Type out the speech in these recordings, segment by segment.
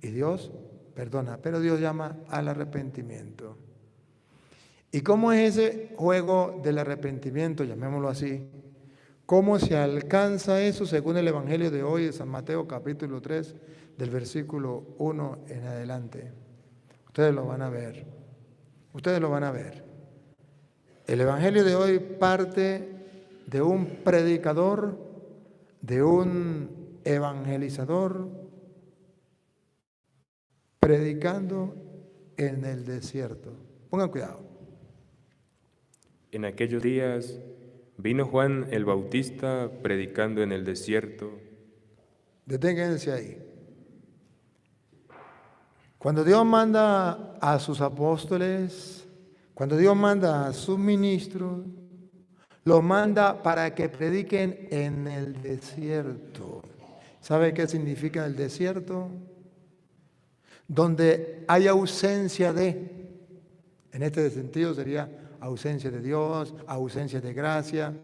y Dios perdona, pero Dios llama al arrepentimiento. ¿Y cómo es ese juego del arrepentimiento, llamémoslo así? ¿Cómo se alcanza eso según el Evangelio de hoy de San Mateo capítulo 3, del versículo 1 en adelante? Ustedes lo van a ver. Ustedes lo van a ver. El Evangelio de hoy parte de un predicador, de un evangelizador, predicando en el desierto. Pongan cuidado. En aquellos días vino Juan el Bautista predicando en el desierto. Deténganse ahí. Cuando Dios manda a sus apóstoles, cuando Dios manda a sus ministros, los manda para que prediquen en el desierto. ¿Sabe qué significa el desierto? Donde hay ausencia de, en este sentido sería ausencia de Dios, ausencia de gracia.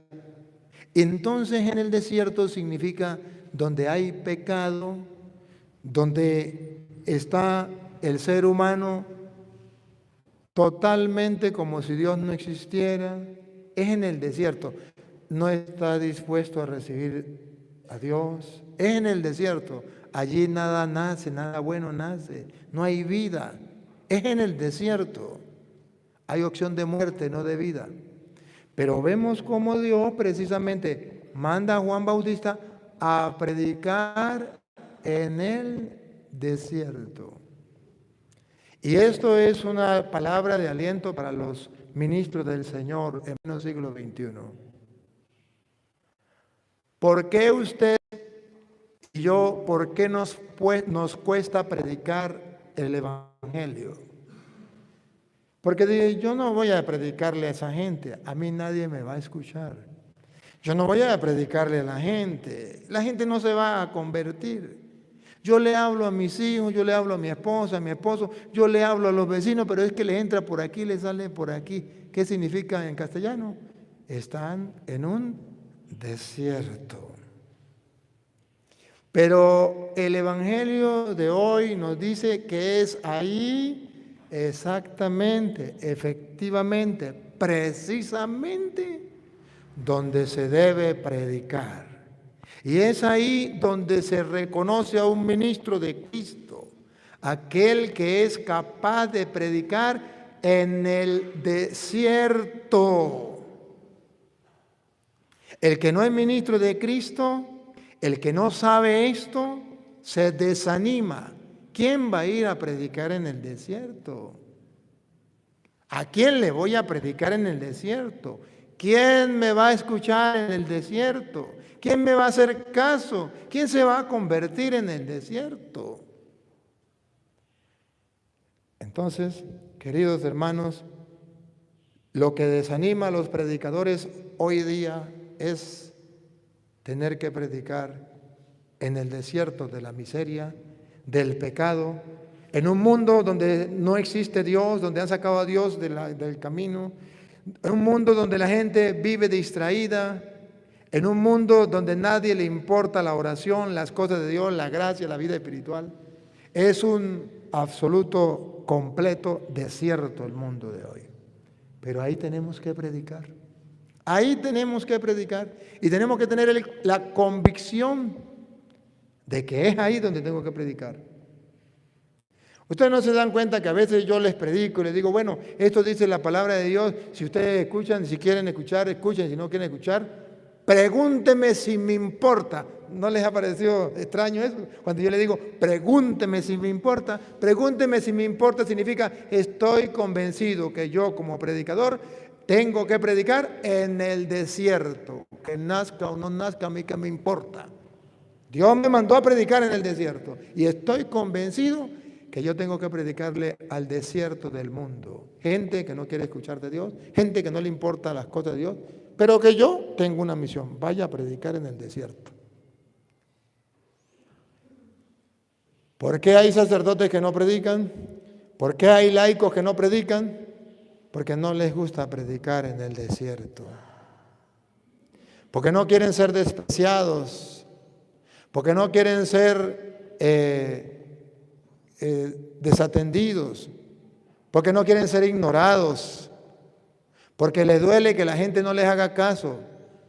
Entonces en el desierto significa donde hay pecado, donde está el ser humano totalmente como si Dios no existiera. Es en el desierto. No está dispuesto a recibir a Dios. Es en el desierto. Allí nada nace, nada bueno nace. No hay vida. Es en el desierto. Hay opción de muerte, no de vida. Pero vemos cómo Dios precisamente manda a Juan Bautista a predicar en el desierto. Y esto es una palabra de aliento para los ministros del Señor en el siglo XXI. ¿Por qué usted y yo, por qué nos cuesta predicar el Evangelio? Porque yo no voy a predicarle a esa gente, a mí nadie me va a escuchar. Yo no voy a predicarle a la gente no se va a convertir. Yo le hablo a mis hijos, yo le hablo a mi esposa, a mi esposo, yo le hablo a los vecinos, pero es que le entra por aquí, le sale por aquí. ¿Qué significa en castellano? Están en un desierto. Pero el Evangelio de hoy nos dice que es ahí exactamente, efectivamente, precisamente donde se debe predicar. Y es ahí donde se reconoce a un ministro de Cristo, aquel que es capaz de predicar en el desierto. El que no es ministro de Cristo, el que no sabe esto, se desanima. ¿Quién va a ir a predicar en el desierto? ¿A quién le voy a predicar en el desierto? ¿Quién me va a escuchar en el desierto? ¿Quién me va a hacer caso? ¿Quién se va a convertir en el desierto? Entonces, queridos hermanos, lo que desanima a los predicadores hoy día es tener que predicar en el desierto de la miseria, del pecado, en un mundo donde no existe Dios, donde han sacado a Dios del camino, en un mundo donde la gente vive distraída, en un mundo donde nadie le importa la oración, las cosas de Dios, la gracia, la vida espiritual. Es un absoluto, completo desierto el mundo de hoy. Pero ahí tenemos que predicar. Ahí tenemos que predicar y tenemos que tener la convicción de que es ahí donde tengo que predicar. Ustedes no se dan cuenta que a veces yo les predico y les digo, bueno, esto dice la palabra de Dios, si ustedes escuchan, si quieren escuchar, escuchen, si no quieren escuchar, pregúnteme si me importa. ¿No les ha parecido extraño eso? Cuando yo le digo, pregúnteme si me importa. Pregúnteme si me importa significa, estoy convencido que yo como predicador tengo que predicar en el desierto. Que nazca o no nazca, a mí que me importa. Dios me mandó a predicar en el desierto y estoy convencido que yo tengo que predicarle al desierto del mundo. Gente que no quiere escuchar de Dios, gente que no le importa las cosas de Dios, pero que yo tengo una misión, vaya a predicar en el desierto. ¿Por qué hay sacerdotes que no predican? ¿Por qué hay laicos que no predican? Porque no les gusta predicar en el desierto. Porque no quieren ser despreciados. Porque no quieren ser desatendidos, porque no quieren ser ignorados, porque les duele que la gente no les haga caso,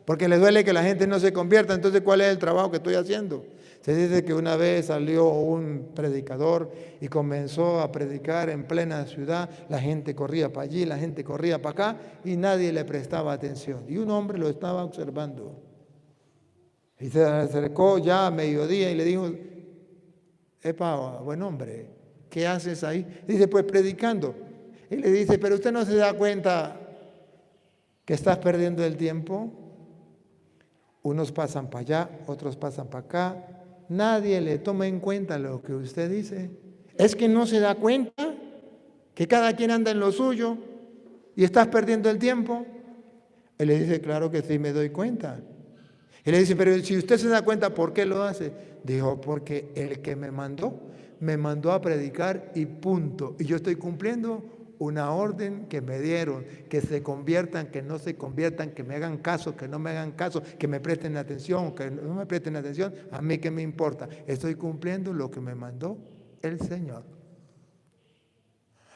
porque les duele que la gente no se convierta. Entonces, ¿cuál es el trabajo que estoy haciendo? Se dice que una vez salió un predicador y comenzó a predicar en plena ciudad. La gente corría para allí, la gente corría para acá y nadie le prestaba atención. Y un hombre lo estaba observando. Y se acercó ya a mediodía y le dijo: epa, buen hombre, ¿qué haces ahí? Dice: pues predicando. Y le dice: pero usted no se da cuenta que estás perdiendo el tiempo. Unos pasan para allá, otros pasan para acá. Nadie le toma en cuenta lo que usted dice. ¿Es que no se da cuenta que cada quien anda en lo suyo y estás perdiendo el tiempo? Él le dice: claro que sí, me doy cuenta. Y le dice: pero si usted se da cuenta, ¿por qué lo hace? Dijo: porque el que me mandó a predicar y punto. Y yo estoy cumpliendo una orden que me dieron, que se conviertan, que no se conviertan, que me hagan caso, que no me hagan caso, que me presten atención, que no me presten atención, a mí qué me importa. Estoy cumpliendo lo que me mandó el Señor.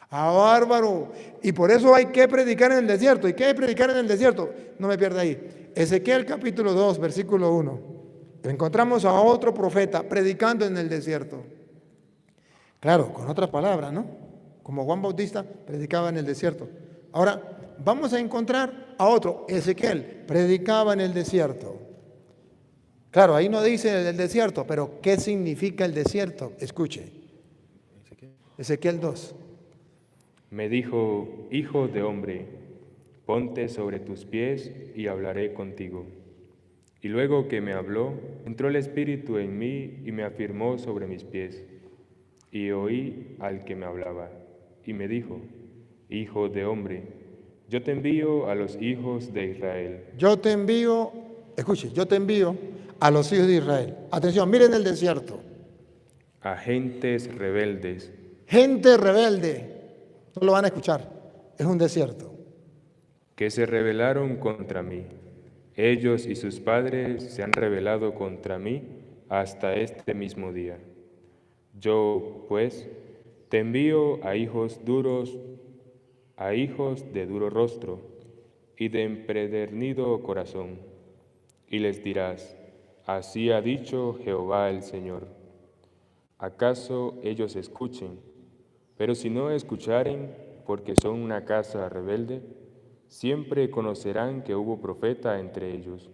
¡Ah, bárbaro! Y por eso hay que predicar en el desierto. ¿Y qué hay que predicar en el desierto? No me pierda ahí. Ezequiel capítulo 2, versículo 1. Encontramos a otro profeta predicando en el desierto. Claro, con otras palabras, ¿no? Como Juan Bautista predicaba en el desierto. Ahora, vamos a encontrar a otro, Ezequiel, predicaba en el desierto. Claro, ahí no dice el desierto, pero ¿qué significa el desierto? Escuche. Ezequiel 2. Me dijo: hijo de hombre, ponte sobre tus pies y hablaré contigo. Y luego que me habló, entró el Espíritu en mí y me afirmó sobre mis pies. Y oí al que me hablaba, y me dijo: hijo de hombre, yo te envío a los hijos de Israel. Yo te envío a los hijos de Israel. Atención, miren el desierto. A gentes rebeldes. Gente rebelde. No lo van a escuchar. Es un desierto. Que se rebelaron contra mí. Ellos y sus padres se han rebelado contra mí hasta este mismo día. Yo, pues, te envío a hijos duros, a hijos de duro rostro y de empedernido corazón, y les dirás: así ha dicho Jehová el Señor. ¿Acaso ellos escuchen? Pero si no escucharen, porque son una casa rebelde, siempre conocerán que hubo profeta entre ellos.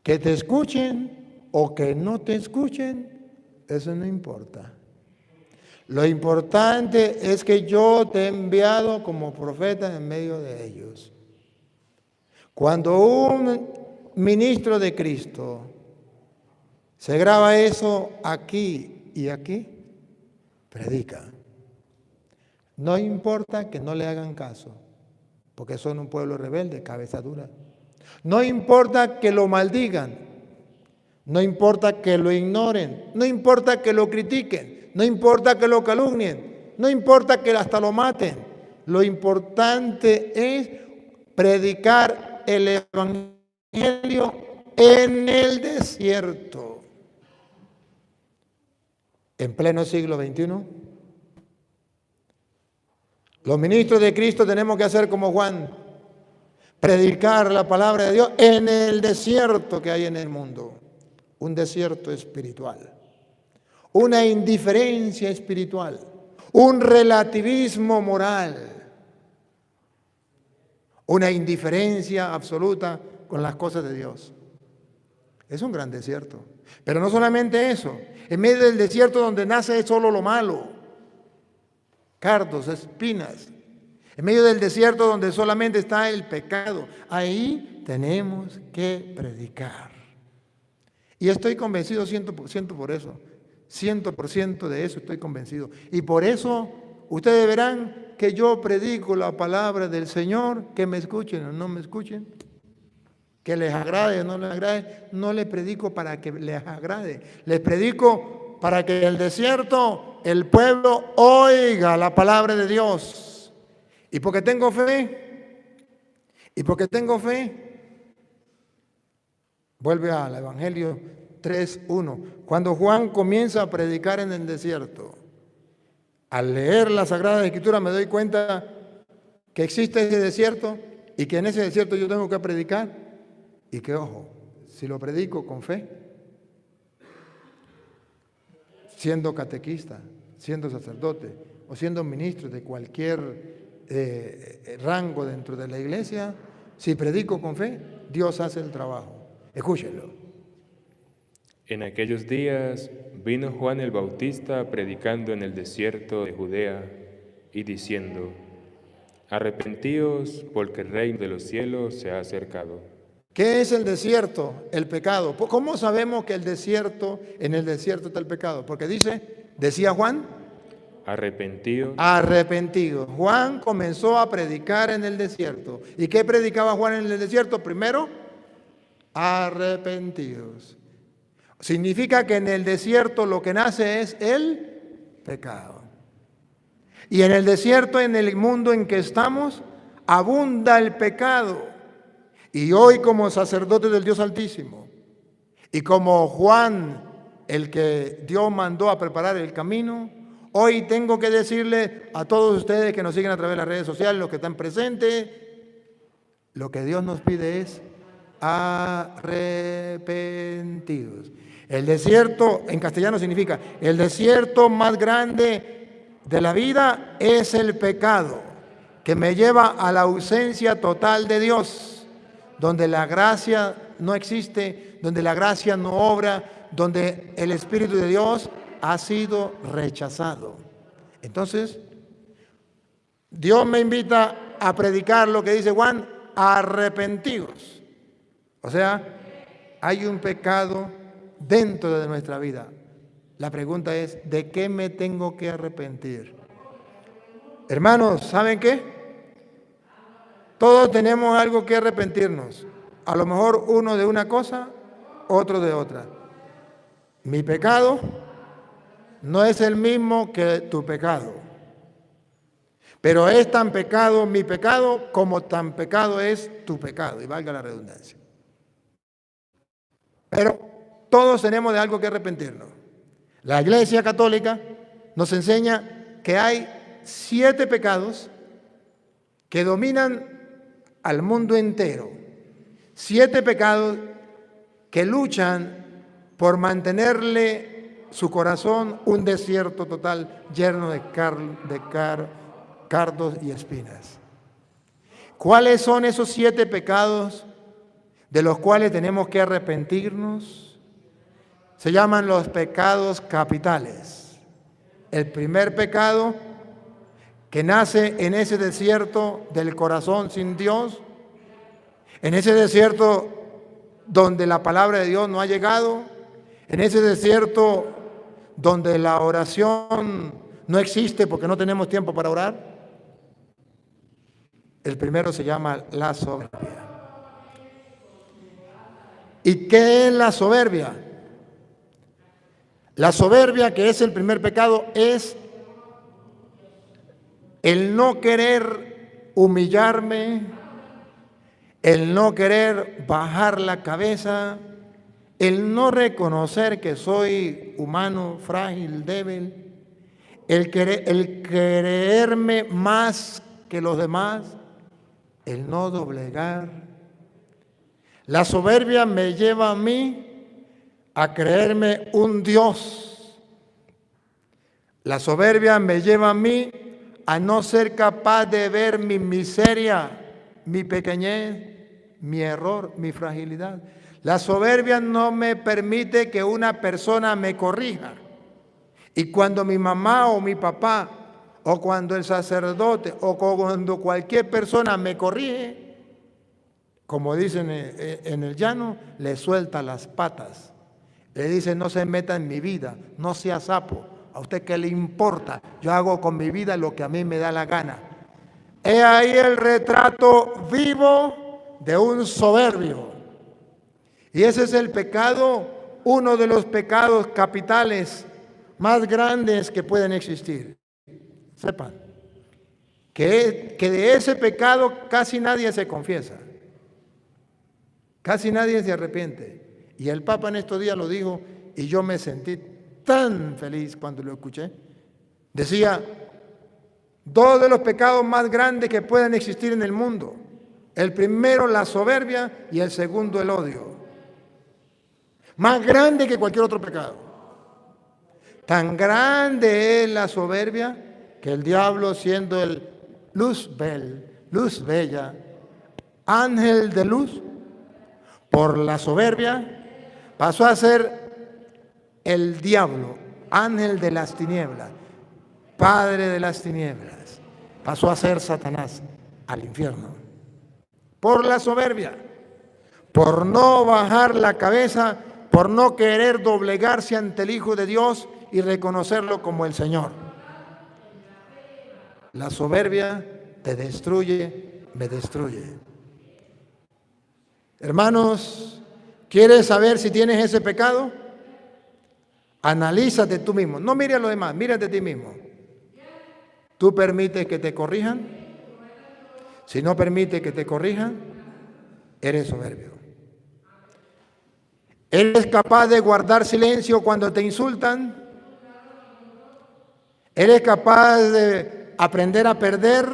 Que te escuchen o que no te escuchen, eso no importa. Lo importante es que yo te he enviado como profeta en medio de ellos. Cuando un ministro de Cristo se graba eso aquí y aquí, predica. No importa que no le hagan caso, porque son un pueblo rebelde, cabeza dura. No importa que lo maldigan, no importa que lo ignoren, no importa que lo critiquen, no importa que lo calumnien, no importa que hasta lo maten. Lo importante es predicar el evangelio en el desierto. En pleno siglo XXI, los ministros de Cristo tenemos que hacer como Juan, predicar la palabra de Dios en el desierto que hay en el mundo, un desierto espiritual, una indiferencia espiritual, un relativismo moral, una indiferencia absoluta con las cosas de Dios. Es un gran desierto. Pero no solamente eso, en medio del desierto donde nace solo lo malo, cardos, espinas, en medio del desierto donde solamente está el pecado, ahí tenemos que predicar. Y estoy convencido 100% por eso, 100% de eso estoy convencido. Y por eso ustedes verán que yo predico la palabra del Señor, que me escuchen o no me escuchen, que les agrade o no les agrade, no les predico para que les agrade, les predico para que en el desierto el pueblo oiga la palabra de Dios. Y porque tengo fe, vuelve al Evangelio 3:1. Cuando Juan comienza a predicar en el desierto, al leer la Sagrada Escritura me doy cuenta que existe ese desierto y que en ese desierto yo tengo que predicar. Y que, ojo, si lo predico con fe, siendo catequista, siendo sacerdote o siendo ministro de cualquier rango dentro de la iglesia, si predico con fe, Dios hace el trabajo. Escúchenlo. En aquellos días vino Juan el Bautista predicando en el desierto de Judea y diciendo: Arrepentíos, porque el reino de los cielos se ha acercado. ¿Qué es el desierto? El pecado. ¿Cómo sabemos que en el desierto está el pecado? Porque decía Juan, Arrepentíos. Arrepentidos. Juan comenzó a predicar en el desierto. ¿Y qué predicaba Juan en el desierto? Primero, arrepentidos. Significa que en el desierto lo que nace es el pecado. Y en el desierto, en el mundo en que estamos, abunda el pecado. Y hoy, como sacerdote del Dios Altísimo, y como Juan, el que Dios mandó a preparar el camino, hoy tengo que decirle a todos ustedes que nos siguen a través de las redes sociales, los que están presentes, lo que Dios nos pide es arrepentidos. El desierto, en castellano significa, el desierto más grande de la vida es el pecado, que me lleva a la ausencia total de Dios, donde la gracia no existe, donde la gracia no obra, donde el Espíritu de Dios ha sido rechazado. Entonces, Dios me invita a predicar lo que dice Juan, arrepentidos. O sea, hay un pecado dentro de nuestra vida. La pregunta es, ¿de qué me tengo que arrepentir? Hermanos, ¿saben qué? Todos tenemos algo que arrepentirnos. A lo mejor uno de una cosa, otro de otra. Mi pecado no es el mismo que tu pecado. Pero es tan pecado mi pecado como tan pecado es tu pecado. Y valga la redundancia. Pero todos tenemos de algo que arrepentirnos. La Iglesia Católica nos enseña que hay 7 pecados que dominan al mundo entero. 7 pecados que luchan por mantenerle su corazón un desierto total lleno de cardos y espinas. ¿Cuáles son esos 7 pecados de los cuales tenemos que arrepentirnos? Se llaman los pecados capitales. El primer pecado, que nace en ese desierto del corazón sin Dios, en ese desierto donde la palabra de Dios no ha llegado, en ese desierto donde la oración no existe porque no tenemos tiempo para orar. El primero se llama la soberbia. ¿Y qué es la soberbia? La soberbia, que es el primer pecado, es el no querer humillarme, el no querer bajar la cabeza, el no reconocer que soy humano, frágil, débil, el creerme más que los demás, el no doblegar. La soberbia me lleva a mí a creerme un Dios. La soberbia me lleva a mí a no ser capaz de ver mi miseria, mi pequeñez, mi error, mi fragilidad. La soberbia no me permite que una persona me corrija. Y cuando mi mamá o mi papá, o cuando el sacerdote, o cuando cualquier persona me corrige, como dicen en el llano, le suelta las patas. Le dice, no se meta en mi vida, no sea sapo. ¿A usted qué le importa? Yo hago con mi vida lo que a mí me da la gana. He ahí el retrato vivo de un soberbio. Y ese es el pecado, uno de los pecados capitales más grandes que pueden existir. Sepan que de ese pecado casi nadie se confiesa. Casi nadie se arrepiente. Y el Papa en estos días lo dijo y yo me sentí tan feliz cuando lo escuché. Decía, dos de los pecados más grandes que pueden existir en el mundo. El primero, la soberbia, y el segundo, el odio. Más grande que cualquier otro pecado. Tan grande es la soberbia que el diablo, siendo el luz bella, ángel de luz, por la soberbia, pasó a ser el diablo, ángel de las tinieblas, padre de las tinieblas. Pasó a ser Satanás al infierno. Por la soberbia, por no bajar la cabeza, por no querer doblegarse ante el Hijo de Dios y reconocerlo como el Señor. La soberbia te destruye, me destruye. Hermanos, ¿quieres saber si tienes ese pecado? Analízate tú mismo. No mires a los demás, mírate a ti mismo. ¿Tú permites que te corrijan? Si no permites que te corrijan, eres soberbio. ¿Eres capaz de guardar silencio cuando te insultan? ¿Eres capaz de aprender a perder?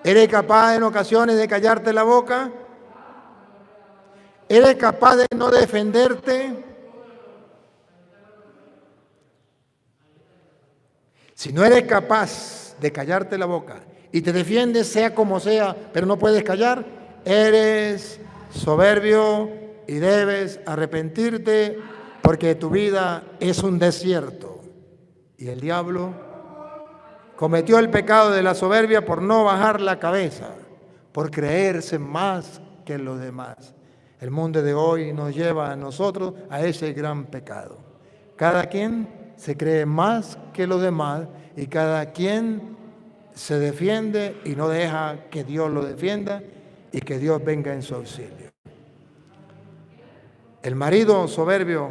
¿Eres capaz en ocasiones de callarte la boca? ¿Eres capaz de no defenderte? Si no eres capaz de callarte la boca y te defiendes sea como sea, pero no puedes callar, eres soberbio y debes arrepentirte porque tu vida es un desierto. Y el diablo cometió el pecado de la soberbia por no bajar la cabeza, por creerse más que los demás. El mundo de hoy nos lleva a nosotros a ese gran pecado. Cada quien se cree más que los demás y cada quien se defiende y no deja que Dios lo defienda y que Dios venga en su auxilio. El marido soberbio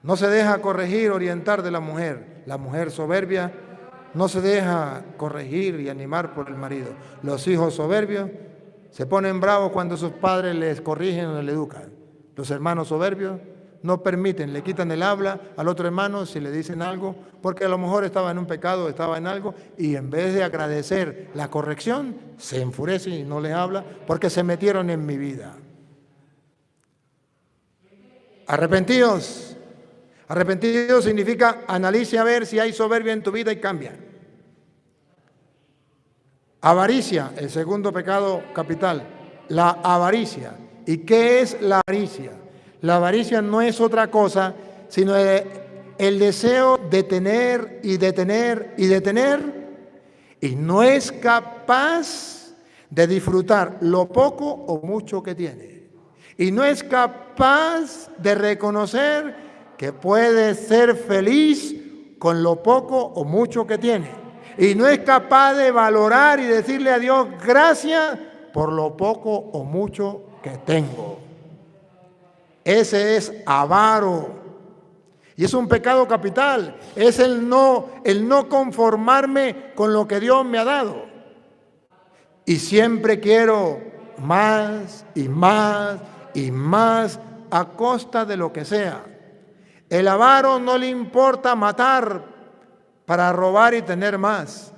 no se deja corregir, orientar de la mujer. La mujer soberbia no se deja corregir y animar por el marido. Los hijos soberbios se ponen bravos cuando sus padres les corrigen o les educan. Los hermanos soberbios no permiten, le quitan el habla al otro hermano si le dicen algo, porque a lo mejor estaba en un pecado, estaba en algo, y en vez de agradecer la corrección, se enfurece y no les habla, porque se metieron en mi vida. Arrepentidos. Arrepentido significa analice a ver si hay soberbia en tu vida y cambia. Avaricia, el segundo pecado capital, la avaricia. ¿Y qué es la avaricia? La avaricia no es otra cosa, sino el deseo de tener y de tener y de tener, y no es capaz de disfrutar lo poco o mucho que tiene. Y no es capaz de reconocer que puede ser feliz con lo poco o mucho que tiene. Y no es capaz de valorar y decirle a Dios gracias por lo poco o mucho que tengo. Ese es avaro. Y es un pecado capital. Es el no conformarme con lo que Dios me ha dado. Y siempre quiero más y más y más a costa de lo que sea. El avaro no le importa matar para robar y tener más.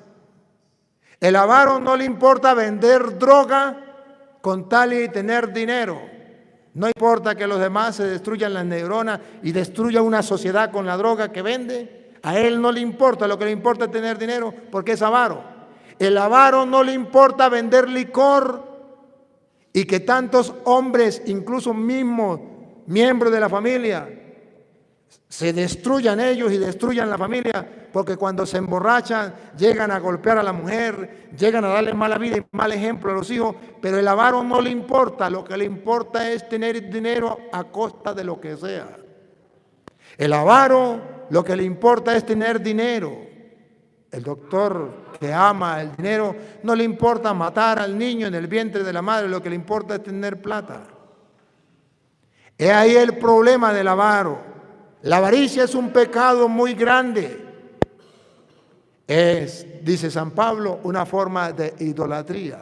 El avaro no le importa vender droga con tal y tener dinero. No importa que los demás se destruyan las neuronas y destruya una sociedad con la droga que vende. A él no le importa, lo que le importa es tener dinero porque es avaro. El avaro no le importa vender licor y que tantos hombres, incluso mismos miembros de la familia, se destruyan ellos y destruyan la familia, porque cuando se emborrachan llegan a golpear a la mujer, llegan a darle mala vida y mal ejemplo a los hijos, pero el avaro no le importa, lo que le importa es tener dinero a costa de lo que sea. El avaro lo que le importa es tener dinero. El doctor que ama el dinero no le importa matar al niño en el vientre de la madre, lo que le importa es tener plata. Es ahí el problema del avaro. La avaricia es un pecado muy grande. Es, dice San Pablo, una forma de idolatría.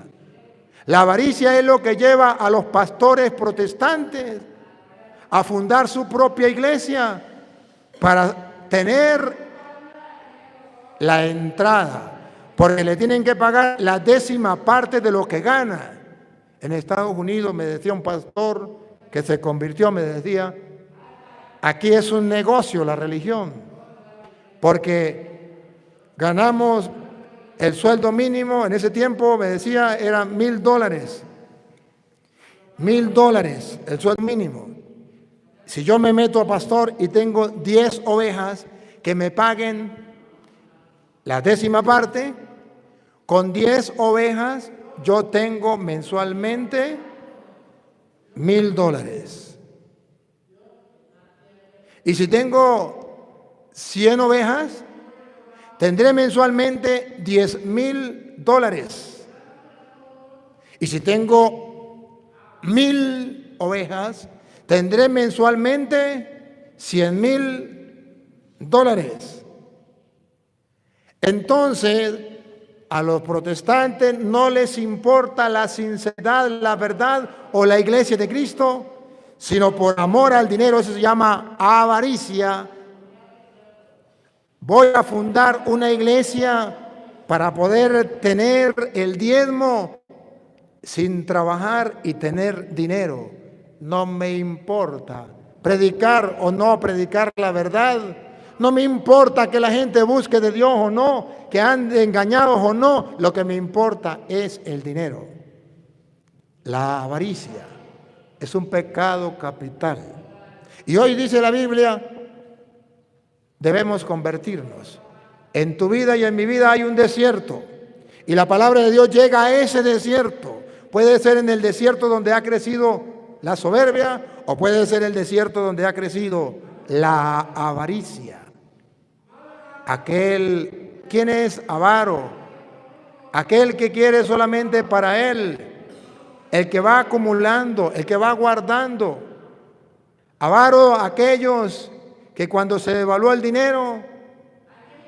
La avaricia es lo que lleva a los pastores protestantes a fundar su propia iglesia para tener la entrada, porque le tienen que pagar la 10ª parte de lo que gana. En Estados Unidos me decía un pastor que se convirtió, me decía, aquí es un negocio la religión, porque ganamos el sueldo mínimo, en ese tiempo me decía, eran $1,000. $1,000 el sueldo mínimo. Si yo me meto a pastor y tengo 10 ovejas que me paguen la 10ª parte, con 10 ovejas yo tengo mensualmente $1,000. Y si tengo 100 ovejas, tendré mensualmente $10,000. Y si tengo 1,000 ovejas, tendré mensualmente $100,000. Entonces, a los protestantes no les importa la sinceridad, la verdad o la iglesia de Cristo, sino por amor al dinero. Eso se llama avaricia. Voy a fundar una iglesia para poder tener el diezmo sin trabajar y tener dinero. No me importa predicar o no predicar la verdad. No me importa que la gente busque de Dios o no, que ande engañados o no. Lo que me importa es el dinero. La avaricia es un pecado capital. Y hoy dice la Biblia, debemos convertirnos. En tu vida y en mi vida hay un desierto. Y la palabra de Dios llega a ese desierto. Puede ser en el desierto donde ha crecido la soberbia, o puede ser el desierto donde ha crecido la avaricia. ¿Quién es avaro? Aquel que quiere solamente para él, el que va acumulando, el que va guardando. Avaro, aquellos que cuando se devaluó el dinero,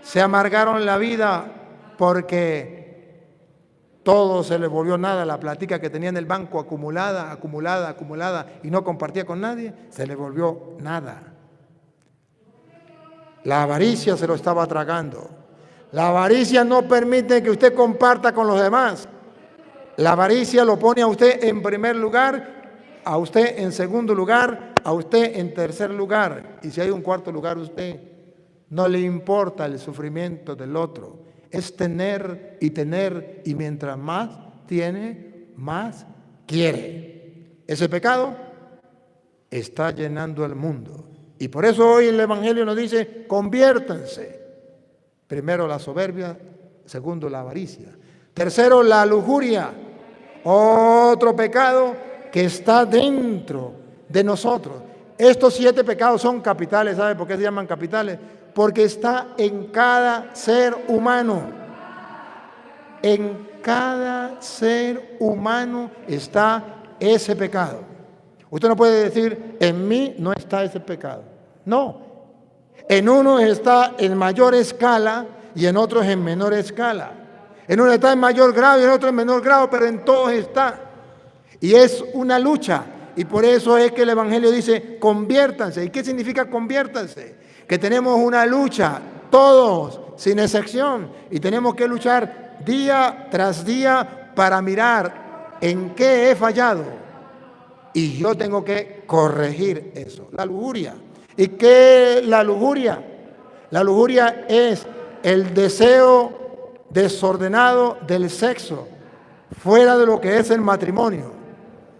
se amargaron la vida porque todo se les volvió nada. La plática que tenía en el banco acumulada, y no compartía con nadie, se le volvió nada. La avaricia se lo estaba tragando. La avaricia no permite que usted comparta con los demás. La avaricia lo pone a usted en primer lugar, a usted en segundo lugar, a usted en tercer lugar. Y si hay un cuarto lugar, usted no le importa el sufrimiento del otro. Es tener, y mientras más tiene, más quiere. Ese pecado está llenando el mundo. Y por eso hoy el Evangelio nos dice, conviértanse. Primero la soberbia, segundo la avaricia. Tercero, la lujuria. Otro pecado que está dentro de nosotros. Estos 7 pecados son capitales. ¿Sabe por qué se llaman capitales? Porque está en cada ser humano. En cada ser humano está ese pecado. Usted no puede decir, en mí no está ese pecado. No. En uno está en mayor escala y en otros en menor escala. En uno está en mayor grado y en otro en menor grado, pero en todos está. Y es una lucha. Y por eso es que el Evangelio dice, conviértanse. ¿Y qué significa conviértanse? Que tenemos una lucha, todos, sin excepción. Y tenemos que luchar día tras día para mirar en qué he fallado. Y yo tengo que corregir eso. La lujuria. ¿Y qué es la lujuria? La lujuria es el deseo desordenado del sexo, fuera de lo que es el matrimonio.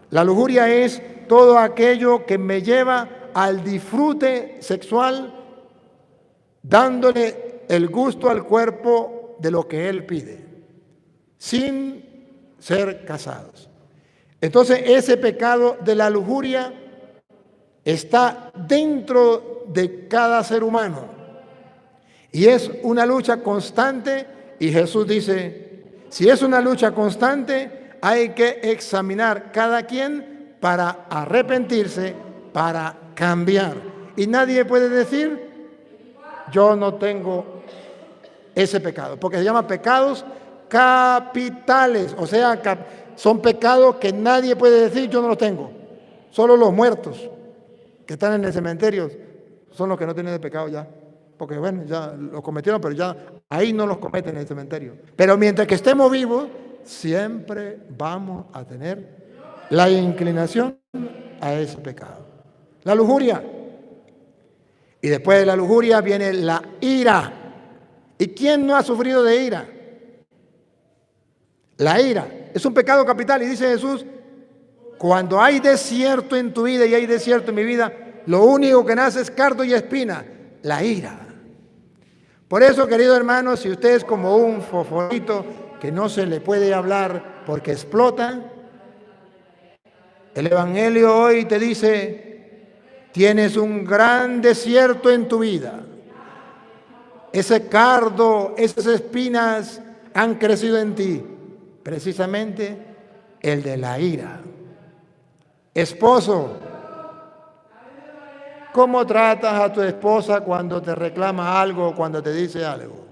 La lujuria es todo aquello que me lleva al disfrute sexual, dándole el gusto al cuerpo de lo que él pide, sin ser casados. Entonces, ese pecado de la lujuria está dentro de cada ser humano y es una lucha constante. Y Jesús dice, si es una lucha constante, hay que examinar cada quien para arrepentirse, para cambiar. Y nadie puede decir, yo no tengo ese pecado, porque se llama pecados capitales, o sea, son pecados que nadie puede decir yo no los tengo. Solo los muertos que están en el cementerio son los que no tienen el pecado ya. Porque bueno, ya los cometieron, pero ya ahí no los cometen en el cementerio. Pero mientras que estemos vivos, siempre vamos a tener la inclinación a ese pecado. La lujuria. Y después de la lujuria viene la ira. ¿Y quién no ha sufrido de ira? La ira es un pecado capital y dice Jesús, cuando hay desierto en tu vida y hay desierto en mi vida, lo único que nace es cardo y espina, la ira. Por eso, querido hermano, si usted es como un fosforito que no se le puede hablar porque explota, el Evangelio hoy te dice, tienes un gran desierto en tu vida. Ese cardo, esas espinas han crecido en ti. Precisamente el de la ira. Esposo, ¿cómo tratas a tu esposa cuando te reclama algo o cuando te dice algo?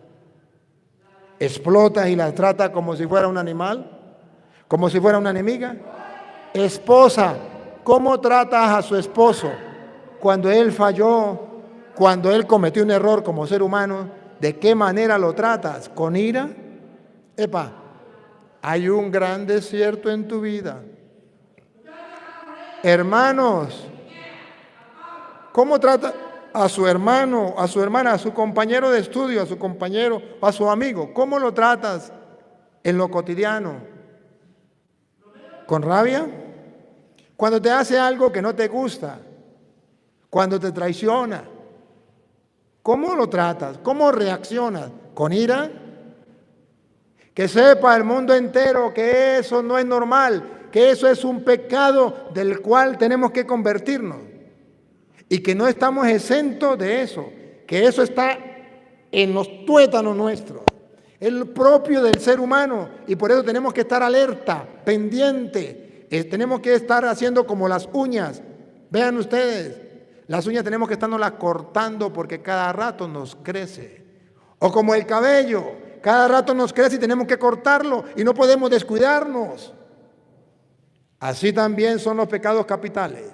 ¿Explotas y la tratas como si fuera un animal? ¿Como si fuera una enemiga? Esposa, ¿cómo tratas a su esposo cuando él falló, cuando él cometió un error como ser humano? ¿De qué manera lo tratas? ¿Con ira? Epa, hay un gran desierto en tu vida. Hermanos, ¿cómo trata a su hermano, a su hermana, a su compañero de estudio, a su compañero, a su amigo? ¿Cómo lo tratas en lo cotidiano? ¿Con rabia? Cuando te hace algo que no te gusta, cuando te traiciona, ¿cómo lo tratas? ¿Cómo reaccionas? ¿Con ira? Que sepa el mundo entero que eso no es normal, que eso es un pecado del cual tenemos que convertirnos y que no estamos exentos de eso, que eso está en los tuétanos nuestros, es lo propio del ser humano y por eso tenemos que estar alerta, pendiente, tenemos que estar haciendo como las uñas. Vean ustedes, las uñas tenemos que estarnos cortando porque cada rato nos crece, o como el cabello, cada rato nos crece y tenemos que cortarlo y no podemos descuidarnos. Así también son los pecados capitales.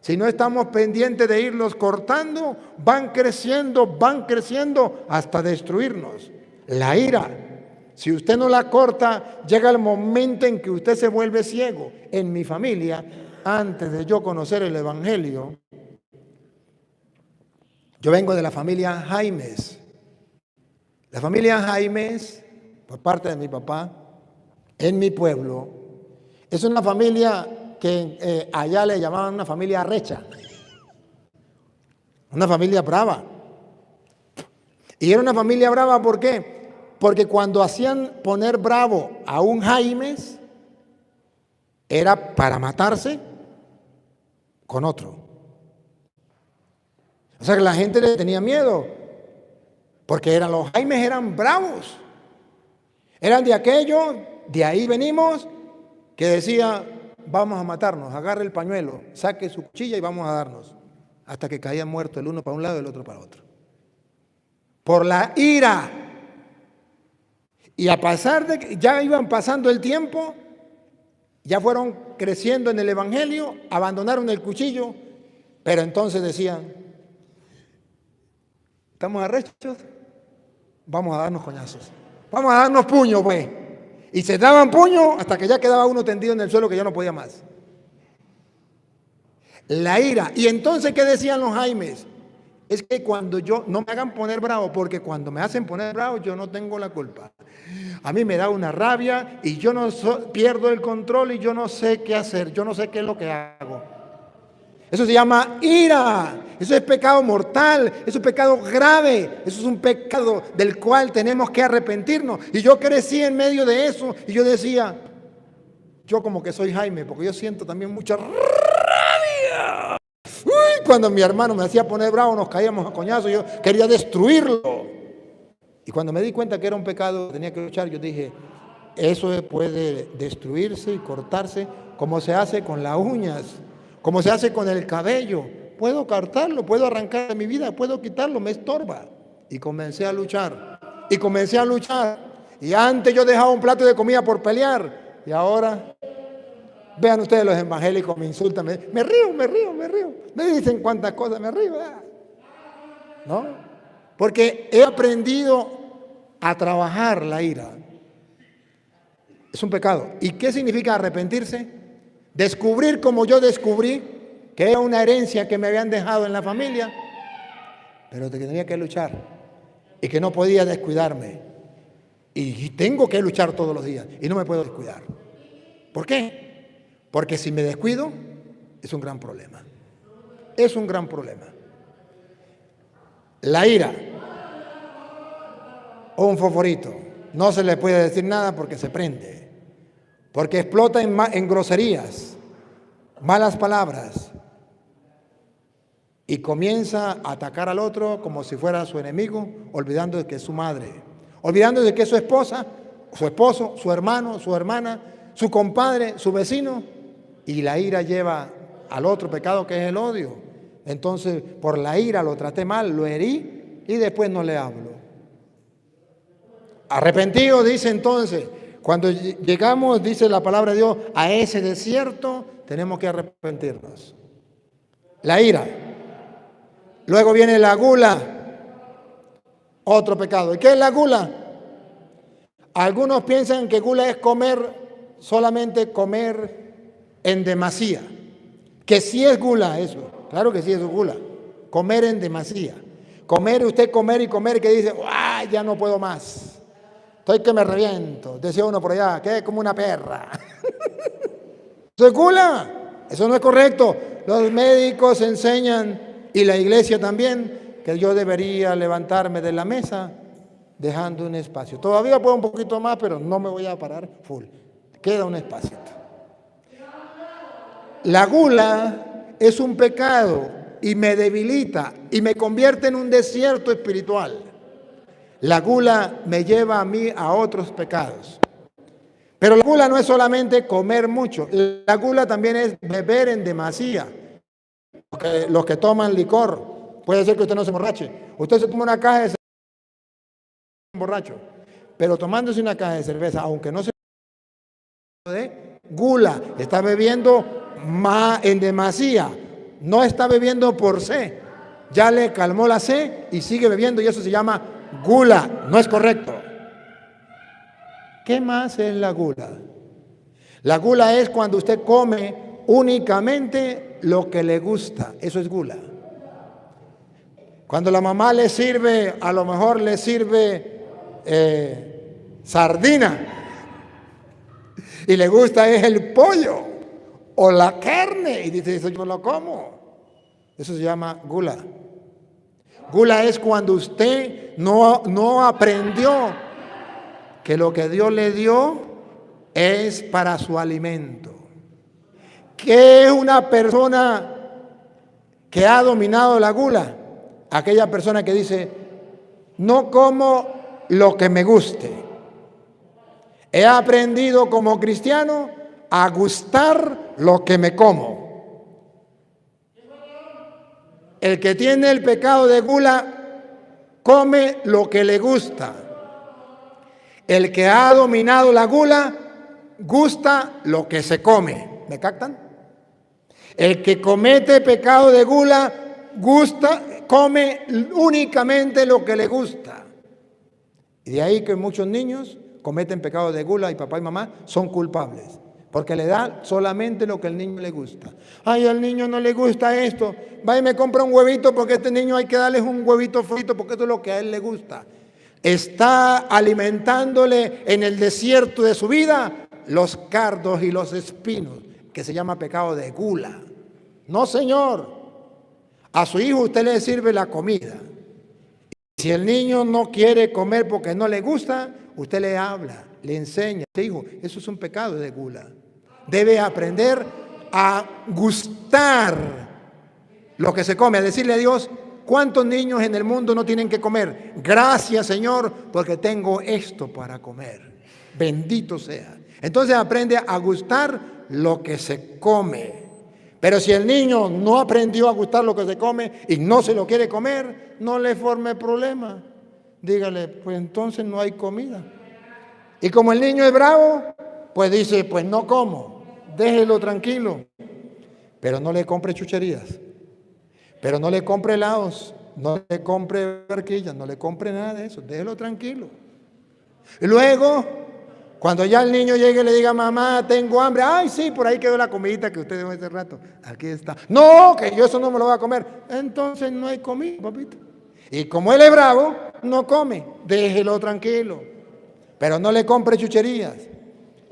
Si no estamos pendientes de irlos cortando, van creciendo hasta destruirnos. La ira, si usted no la corta, llega el momento en que usted se vuelve ciego. En mi familia, antes de yo conocer el Evangelio, yo vengo de la familia Jaimes. La familia Jaimes, por parte de mi papá, en mi pueblo, es una familia que allá le llamaban una familia recha, una familia brava. Y era una familia brava, ¿por qué? Porque cuando hacían poner bravo a un Jaimes, era para matarse con otro. O sea que la gente le tenía miedo, porque los Jaimes eran bravos, eran de aquello, de ahí venimos, que decía, vamos a matarnos, agarre el pañuelo, saque su cuchilla y vamos a darnos, hasta que caían muertos el uno para un lado y el otro para otro. Por la ira. Y a pasar de que ya iban pasando el tiempo, ya fueron creciendo en el Evangelio, abandonaron el cuchillo, pero entonces decían, ¿estamos arrechos? Vamos a darnos coñazos. Vamos a darnos puños, pues. Y se daban puños hasta que ya quedaba uno tendido en el suelo que ya no podía más. La ira. Y entonces, ¿qué decían los Jaimes? Es que cuando no me hagan poner bravo, porque cuando me hacen poner bravo yo no tengo la culpa. A mí me da una rabia y yo pierdo el control y yo no sé qué hacer, yo no sé qué es lo que hago. Eso se llama ira, eso es pecado mortal, eso es pecado grave, eso es un pecado del cual tenemos que arrepentirnos. Y yo crecí en medio de eso y yo decía, yo como que soy Jaime, porque yo siento también mucha rabia. Uy, cuando mi hermano me hacía poner bravo nos caíamos a coñazos, yo quería destruirlo. Y cuando me di cuenta que era un pecado, tenía que luchar, yo dije, eso puede destruirse y cortarse como se hace con las uñas, como se hace con el cabello. Puedo cortarlo, puedo arrancar de mi vida, puedo quitarlo, me estorba. Y comencé a luchar, y comencé a luchar. Y antes yo dejaba un plato de comida por pelear, y ahora Vean ustedes los evangélicos, me insultan, me río. Me dicen cuántas cosas, me río. ¿No? Porque he aprendido a trabajar la ira. Es un pecado. ¿Y qué significa arrepentirse? Descubrir como yo descubrí que era una herencia que me habían dejado en la familia, pero que tenía que luchar y que no podía descuidarme. Y tengo que luchar todos los días y no me puedo descuidar. ¿Por qué? Porque si me descuido es un gran problema. Es un gran problema. La ira o un fosforito, no se le puede decir nada porque se prende, porque explota en groserías, malas palabras, y comienza a atacar al otro como si fuera su enemigo, olvidando de que es su madre, olvidando de que es su esposa, su esposo, su hermano, su hermana, su compadre, su vecino, y la ira lleva al otro pecado que es el odio. Entonces, por la ira lo traté mal, lo herí y después no le hablo. Arrepentido, dice entonces, cuando llegamos, dice la palabra de Dios, a ese desierto, tenemos que arrepentirnos. La ira. Luego viene la gula, otro pecado. ¿Y qué es la gula? Algunos piensan que gula es comer, solamente comer en demasía. Que sí es gula eso, claro que sí es gula. Comer en demasía. Usted comer y comer, que dice, ¡ay, ya no puedo más! Estoy que me reviento, decía uno por allá, que es como una perra. Eso es gula, eso no es correcto. Los médicos enseñan, y la iglesia también, que yo debería levantarme de la mesa dejando un espacio. Todavía puedo un poquito más, pero no me voy a parar full. Queda un espacio. La gula es un pecado y me debilita y me convierte en un desierto espiritual. La gula me lleva a mí a otros pecados. Pero la gula no es solamente comer mucho. La gula también es beber en demasía. Los que toman licor, puede ser que usted no se emborrache. Usted se toma una caja de cerveza, borracho. Pero tomándose una caja de cerveza, aunque no se de gula, está bebiendo en demasía. No está bebiendo por sed. Ya le calmó la sed y sigue bebiendo y eso se llama gula. No es correcto. ¿Qué más es la gula? La gula es cuando usted come únicamente lo que le gusta. Eso es gula. Cuando la mamá le sirve, a lo mejor le sirve sardina y le gusta es el pollo o la carne y dice, eso yo lo como. Eso se llama gula. Gula es cuando usted no aprendió que lo que Dios le dio es para su alimento. ¿Qué es una persona que ha dominado la gula? Aquella persona que dice, no como lo que me guste. He aprendido como cristiano a gustar lo que me como. El que tiene el pecado de gula come lo que le gusta. El que ha dominado la gula gusta lo que se come. ¿Me captan? El que comete pecado de gula come únicamente lo que le gusta. Y de ahí que muchos niños cometen pecado de gula y papá y mamá son culpables. Porque le da solamente lo que al niño le gusta. Ay, al niño no le gusta esto. Va y me compra un huevito porque a este niño hay que darle un huevito frito porque esto es lo que a él le gusta. Está alimentándole en el desierto de su vida los cardos y los espinos, que se llama pecado de gula. No, señor. A su hijo usted le sirve la comida. Si el niño no quiere comer porque no le gusta, usted le habla, le enseña. Hijo, eso es un pecado de gula. Debe aprender a gustar lo que se come, a decirle a Dios, ¿cuántos niños en el mundo no tienen que comer? Gracias, Señor, porque tengo esto para comer. Bendito sea. Entonces aprende a gustar lo que se come. Pero si el niño no aprendió a gustar lo que se come y no se lo quiere comer, no le forme problema. Dígale, pues entonces no hay comida. Y como el niño es bravo, pues dice, pues no como. déjelo tranquilo. Pero no le compre chucherías. Pero no le compre helados. No le compre barquillas. No le compre nada de eso. Déjelo tranquilo. Y luego, cuando ya el niño llegue y le diga, mamá, tengo hambre. Ay, sí, por ahí quedó la comidita que usted dejó hace rato. Aquí está. No, que yo eso no me lo voy a comer. Entonces no hay comida, papito. Y como él es bravo, no come. Déjelo tranquilo. Pero no le compre chucherías.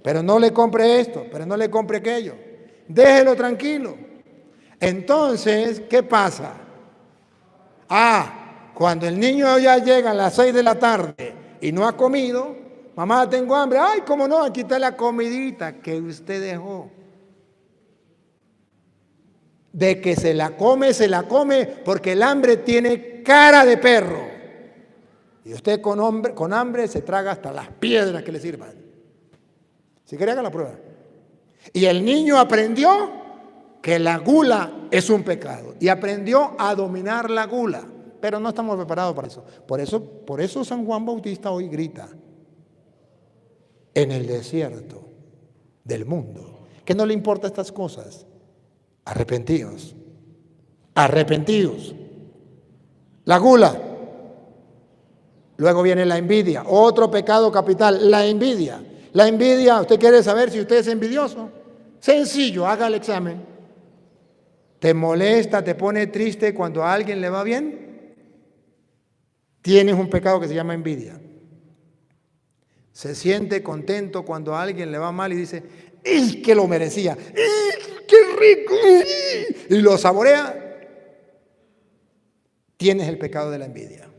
Pero no le compre esto. Pero no le compre aquello. Déjelo tranquilo. Entonces, ¿qué pasa? Cuando el niño ya llega a las 6 de la tarde y no ha comido, mamá, tengo hambre. Ay, cómo no, aquí está la comidita que usted dejó. De que se la come, porque el hambre tiene cara de perro. Y usted con hambre se traga hasta las piedras que le sirvan. Si quiere, haga la prueba. Y el niño aprendió que la gula es un pecado. Y aprendió a dominar la gula. Pero no estamos preparados para eso. Por eso San Juan Bautista hoy grita: en el desierto del mundo, que no le importa estas cosas, arrepentíos, arrepentíos. La gula. Luego viene la envidia, otro pecado capital, la envidia. La envidia, ¿usted quiere saber si usted es envidioso? Sencillo, haga el examen. ¿Te molesta, te pone triste cuando a alguien le va bien? Tienes un pecado que se llama envidia. Se siente contento cuando a alguien le va mal y dice, ¡ay, que lo merecía! ¡Ay, qué rico! Y lo saborea. Tienes el pecado de la envidia.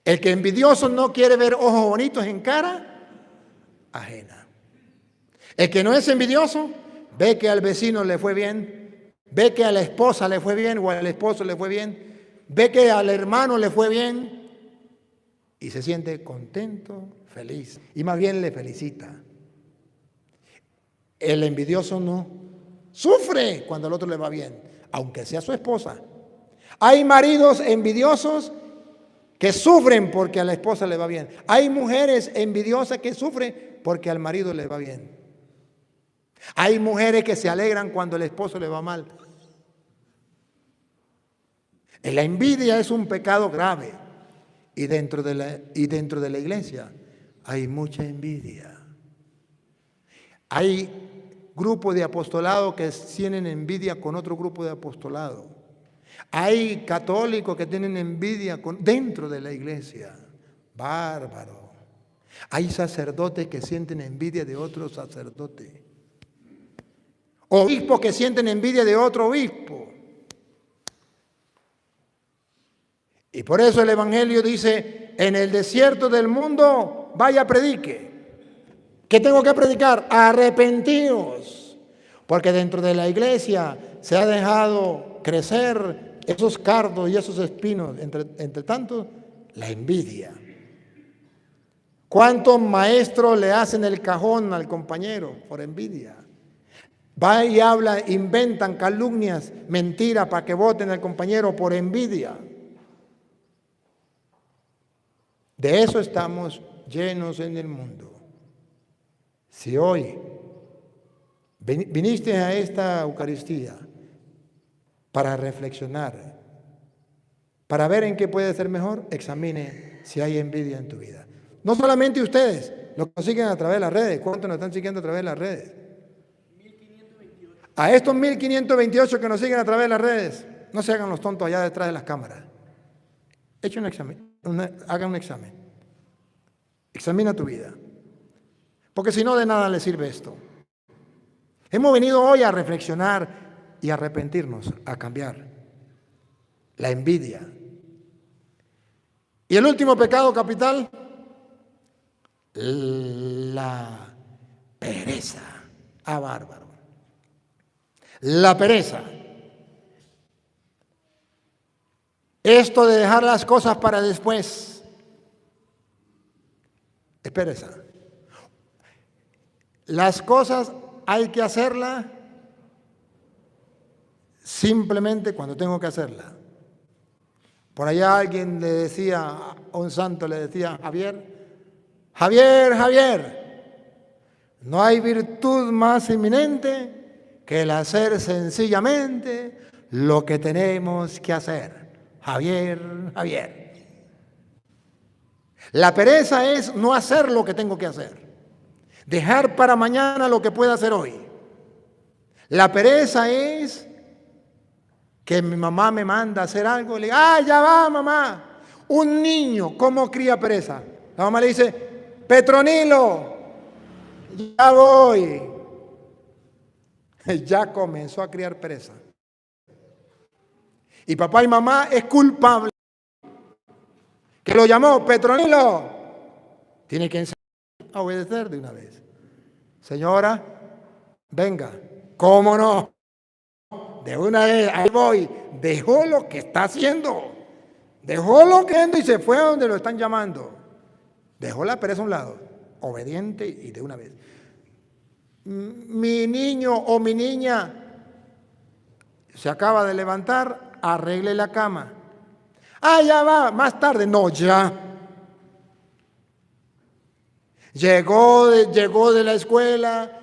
El que envidioso no quiere ver ojos bonitos en cara ajena. El que no es envidioso ve que al vecino le fue bien, ve que a la esposa le fue bien o al esposo le fue bien, ve que al hermano le fue bien y se siente contento, feliz y más bien le felicita. El envidioso no sufre cuando al otro le va bien, aunque sea su esposa. Hay maridos envidiosos que sufren porque a la esposa le va bien. Hay mujeres envidiosas que sufren porque al marido le va bien. Hay mujeres que se alegran cuando el esposo le va mal. La envidia es un pecado grave y dentro de la iglesia hay mucha envidia. Hay grupos de apostolado que tienen envidia con otro grupo de apostolado. Hay católicos que tienen envidia dentro de la iglesia. Bárbaro. Hay sacerdotes que sienten envidia de otro sacerdote. Obispos que sienten envidia de otro obispo. Y por eso el Evangelio dice, en el desierto del mundo, vaya predique. ¿Qué tengo que predicar? Arrepentíos. Porque dentro de la iglesia se ha dejado crecer esos cardos y esos espinos, entre tanto, la envidia. ¿Cuántos maestros le hacen el cajón al compañero por envidia? Va y habla, inventan calumnias, mentiras para que voten al compañero por envidia. De eso estamos llenos en el mundo. Si hoy viniste a esta Eucaristía para reflexionar, para ver en qué puede ser mejor, examine si hay envidia en tu vida. No solamente ustedes, lo consiguen a través de las redes. ¿Cuántos nos están siguiendo a través de las redes? 1528. A estos 1528 que nos siguen a través de las redes, no se hagan los tontos allá detrás de las cámaras. Echen un examen, hagan un examen. Examina tu vida. Porque si no, de nada le sirve esto. Hemos venido hoy a reflexionar y arrepentirnos, a cambiar. La envidia. Y el último pecado capital, la pereza. Bárbaro. La pereza. Esto de dejar las cosas para después es pereza. Las cosas hay que hacerlas simplemente cuando tengo que hacerla. Por allá alguien le decía, a un santo le decía, Javier, No hay virtud más eminente que el hacer sencillamente lo que tenemos que hacer. Javier. La pereza es no hacer lo que tengo que hacer. Dejar para mañana lo que pueda hacer hoy. La pereza es que mi mamá me manda a hacer algo y le digo, ya va, mamá. Un niño, ¿cómo cría pereza? La mamá le dice, Petronilo, ya voy. Ya comenzó a criar pereza. Y papá y mamá es culpable. Que lo llamó, Petronilo. Tiene que enseñar a obedecer de una vez. Señora, venga. ¿Cómo no? De una vez, ahí voy. Dejó lo que está haciendo. Dejó lo que anda y se fue a donde lo están llamando. Dejó la pereza a un lado. Obediente y de una vez. Mi niño o mi niña se acaba de levantar, arregle la cama. Ya va, más tarde. No, ya. Llegó de la escuela,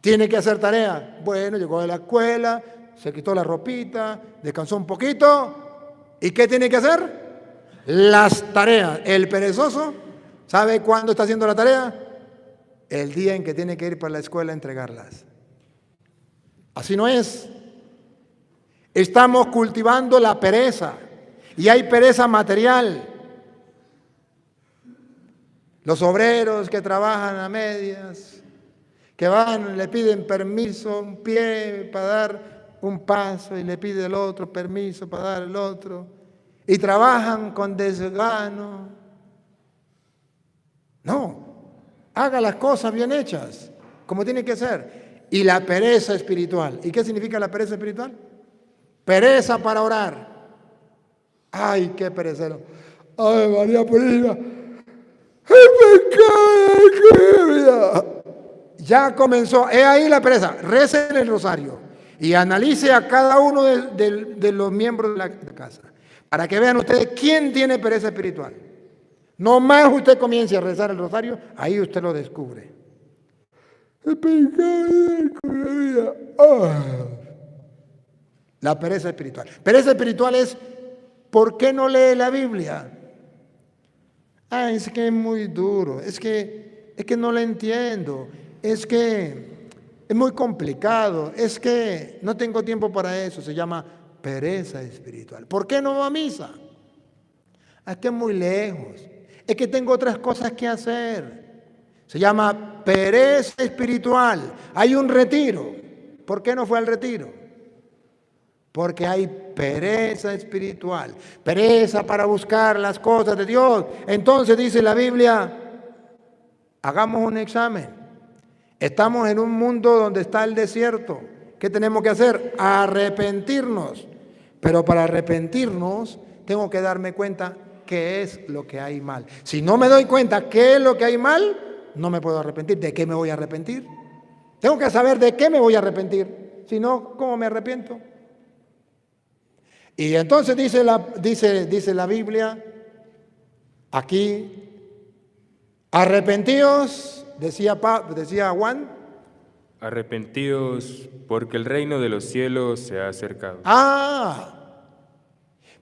tiene que hacer tarea. Bueno, llegó de la escuela, se quitó la ropita, descansó un poquito. ¿Y qué tiene que hacer? Las tareas. El perezoso, ¿sabe cuándo está haciendo la tarea? El día en que tiene que ir para la escuela a entregarlas. Así no es. Estamos cultivando la pereza. Y hay pereza material. Los obreros que trabajan a medias, que van, le piden permiso, un pie para dar un paso y le pide el otro permiso para dar el otro. Y trabajan con desgano. No, haga las cosas bien hechas, como tiene que ser. Y la pereza espiritual. ¿Y qué significa la pereza espiritual? Pereza para orar. Ay, qué perecero. Ay, María Purísima. Ya comenzó. Ahí la pereza. Recen el rosario y analice a cada uno de los miembros de la casa para que vean ustedes quién tiene pereza espiritual. No más usted comience a rezar el rosario, ahí usted lo descubre. La pereza espiritual. Pereza espiritual es, ¿por qué no lee la Biblia? Es que es muy duro, es que no lo entiendo, es que es muy complicado, es que no tengo tiempo para eso, se llama pereza espiritual. ¿Por qué no va a misa? Es que es muy lejos, es que tengo otras cosas que hacer. Se llama pereza espiritual. Hay un retiro. ¿Por qué no fue al retiro? Porque hay pereza espiritual, pereza para buscar las cosas de Dios. Entonces dice la Biblia, hagamos un examen. Estamos en un mundo donde está el desierto. ¿Qué tenemos que hacer? Arrepentirnos. Pero para arrepentirnos tengo que darme cuenta qué es lo que hay mal. Si no me doy cuenta qué es lo que hay mal, no me puedo arrepentir. ¿De qué me voy a arrepentir? Tengo que saber de qué me voy a arrepentir. Si no, ¿cómo me arrepiento? Y entonces dice la Biblia, aquí, arrepentíos, decía Juan. Arrepentíos, porque el reino de los cielos se ha acercado.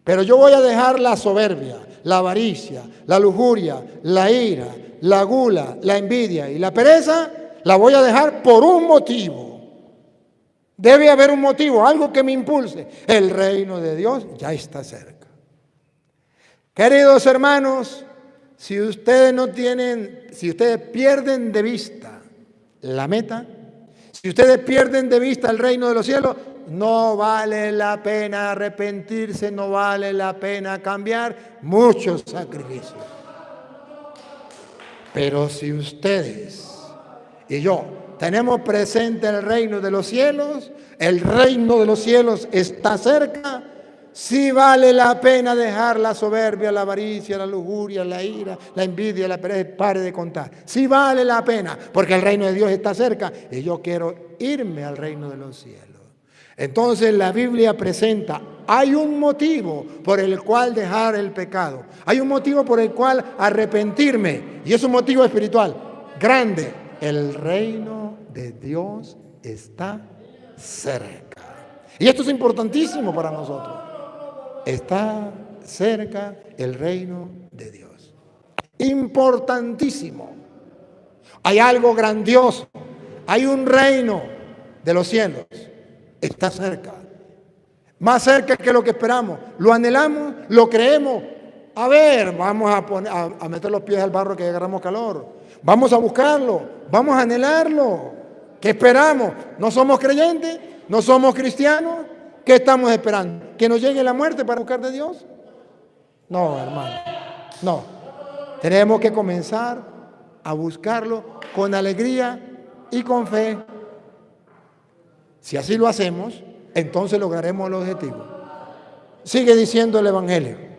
Pero yo voy a dejar la soberbia, la avaricia, la lujuria, la ira, la gula, la envidia y la pereza, la voy a dejar por un motivo. Debe haber un motivo, algo que me impulse. El reino de Dios ya está cerca. Queridos hermanos, si ustedes pierden de vista la meta, si ustedes pierden de vista el reino de los cielos, no vale la pena arrepentirse, no vale la pena cambiar muchos sacrificios. Pero si ustedes y yo tenemos presente el reino de los cielos está cerca, sí vale la pena dejar la soberbia, la avaricia, la lujuria, la ira, la envidia, la pereza, pare de contar. Sí vale la pena, porque el reino de Dios está cerca y yo quiero irme al reino de los cielos. Entonces la Biblia presenta, hay un motivo por el cual dejar el pecado, hay un motivo por el cual arrepentirme, y es un motivo espiritual, grande. El reino de Dios está cerca. Y esto es importantísimo para nosotros. Está cerca el reino de Dios. Importantísimo. Hay algo grandioso. Hay un reino de los cielos. Está cerca. Más cerca que lo que esperamos. Lo anhelamos, lo creemos. A ver, vamos a meter los pies al barro que agarramos calor. Vamos a buscarlo, vamos a anhelarlo. ¿Qué esperamos? ¿No somos creyentes? ¿No somos cristianos? ¿Qué estamos esperando? ¿Que nos llegue la muerte para buscar de Dios? No, hermano, no. Tenemos que comenzar a buscarlo con alegría y con fe. Si así lo hacemos, entonces lograremos el objetivo. Sigue diciendo el Evangelio.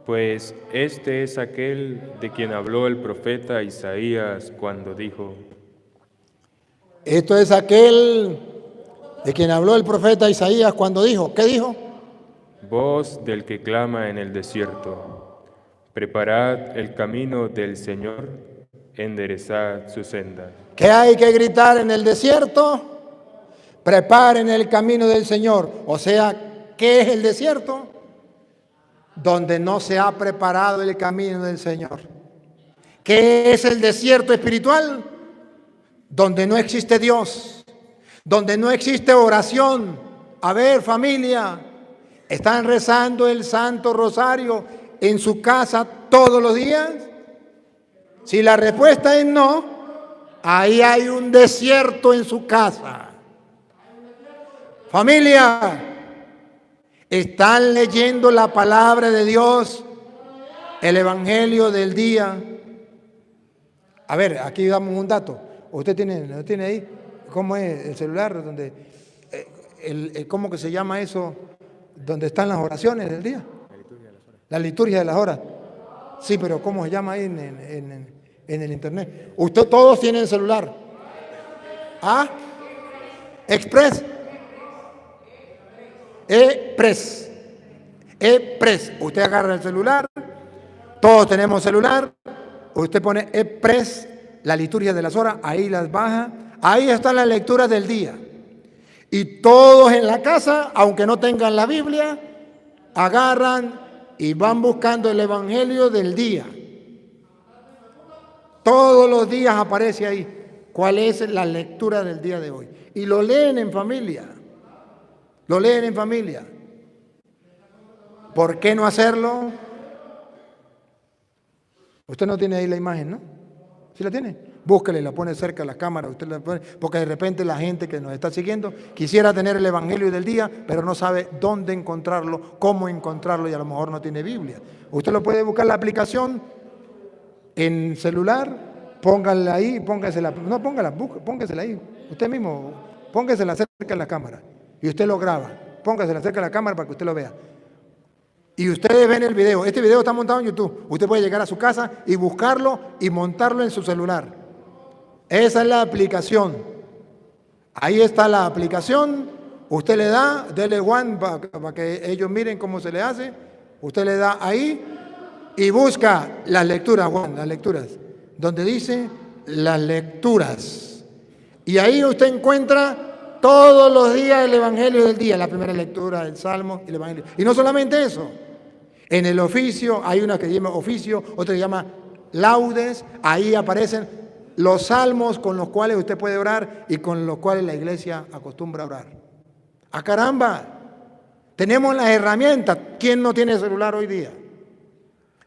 Pues este es aquel de quien habló el profeta Isaías cuando dijo: Esto es aquel de quien habló el profeta Isaías cuando dijo, ¿qué dijo? Voz del que clama en el desierto, preparad el camino del Señor, enderezad su senda. ¿Qué hay que gritar en el desierto? Preparen el camino del Señor. O sea, ¿qué es el desierto? Donde no se ha preparado el camino del Señor. ¿Qué es el desierto espiritual? Donde no existe Dios, donde no existe oración. A ver, familia, ¿están rezando el Santo Rosario en su casa todos los días? Si la respuesta es no, ahí hay un desierto en su casa. Familia, ¿están leyendo la palabra de Dios, el Evangelio del día? A ver, aquí damos un dato. ¿Usted tiene ahí? ¿Cómo es el celular? Donde, ¿cómo que se llama eso? ¿Donde están las oraciones del día? La liturgia de las horas. Sí, pero ¿cómo se llama ahí en el internet? Usted todos tienen celular. ¿Ah? Express. E-Press. E-Press. Usted agarra el celular. Todos tenemos celular. Usted pone E-Press, la liturgia de las horas, ahí las baja. Ahí está la lectura del día. Y todos en la casa, aunque no tengan la Biblia, agarran y van buscando el Evangelio del día. Todos los días aparece ahí cuál es la lectura del día de hoy. Y lo leen en familia. Lo leen en familia. ¿Por qué no hacerlo? Usted no tiene ahí la imagen, ¿no? ¿Sí la tiene? Búsquela y la pone cerca de la cámara. Usted la pone, porque de repente la gente que nos está siguiendo quisiera tener el Evangelio del día, pero no sabe dónde encontrarlo, cómo encontrarlo, y a lo mejor no tiene Biblia. Usted lo puede buscar la aplicación en celular, póngala ahí, póngasela, no póngala, póngasela ahí. Usted mismo, póngasela cerca de la cámara y usted lo graba. Póngasela cerca de la cámara para que usted lo vea. Y ustedes ven el video. Este video está montado en YouTube. Usted puede llegar a su casa y buscarlo y montarlo en su celular. Esa es la aplicación. Ahí está la aplicación. Usted le da, dele one para que ellos miren cómo se le hace. Usted le da ahí y busca las lecturas, Juan, las lecturas, donde dice las lecturas. Y ahí usted encuentra todos los días el Evangelio del día, la primera lectura, el Salmo y el Evangelio. Y no solamente eso. En el oficio, hay una que se llama oficio, otra que se llama laudes. Ahí aparecen los salmos con los cuales usted puede orar y con los cuales la iglesia acostumbra a orar. ¡Ah, caramba! Tenemos las herramientas. ¿Quién no tiene celular hoy día?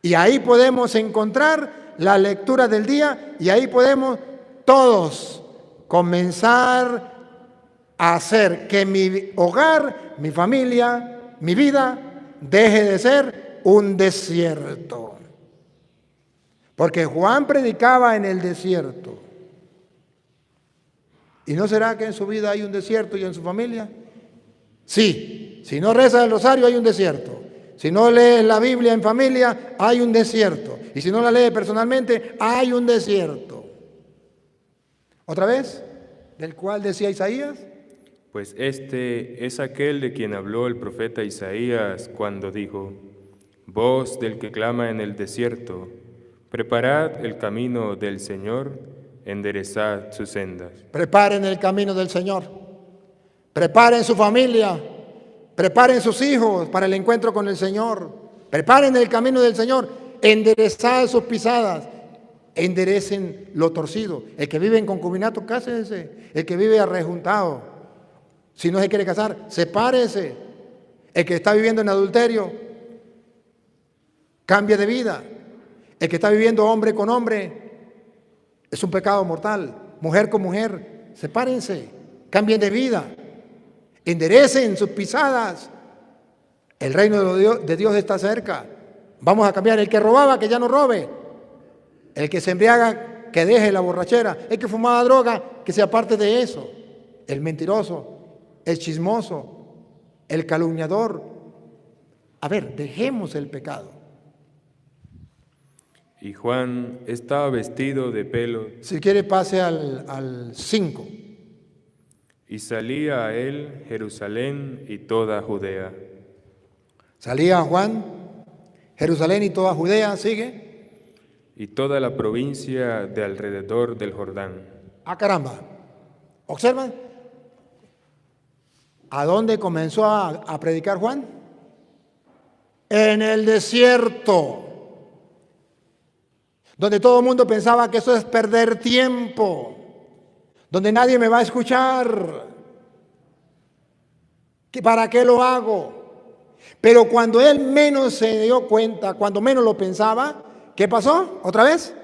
Y ahí podemos encontrar la lectura del día y ahí podemos todos comenzar a hacer que mi hogar, mi familia, mi vida deje de ser un desierto. Porque Juan predicaba en el desierto. ¿Y no será que en su vida hay un desierto y en su familia? Sí, si no reza el rosario hay un desierto. Si no lees la Biblia en familia hay un desierto. Y si no la lees personalmente hay un desierto. ¿Otra vez? ¿Del cual decía Isaías? Pues este es aquel de quien habló el profeta Isaías cuando dijo: Voz del que clama en el desierto, Preparad el camino del Señor, enderezad sus sendas. Preparen el camino del Señor. Preparen su familia. Preparen sus hijos para el encuentro con el Señor. Preparen el camino del Señor. Enderezad sus pisadas. Enderecen lo torcido. El que vive en concubinato, cásese. El que vive arrejuntado, si no se quiere casar, sepárese. El que está viviendo en adulterio, cambie de vida. El que está viviendo hombre con hombre, es un pecado mortal. Mujer con mujer, sepárense, cambien de vida, enderecen sus pisadas. El reino de Dios está cerca. Vamos a cambiar. El que robaba, que ya no robe. El que se embriaga, que deje la borrachera. El que fumaba droga, que se aparte de eso. El mentiroso, el chismoso, el calumniador. A ver, dejemos el pecado. Y Juan estaba vestido de pelo. Si quiere, pase al 5. Y salía a él Jerusalén y toda Judea. Salía Juan, Jerusalén y toda Judea, sigue. Y toda la provincia de alrededor del Jordán. Ah, caramba. ¿Observan? ¿A dónde comenzó a predicar Juan? En el desierto, donde todo el mundo pensaba que eso es perder tiempo, donde nadie me va a escuchar. ¿Para qué lo hago? Pero cuando él menos se dio cuenta, cuando menos lo pensaba, ¿qué pasó? ¿Otra vez?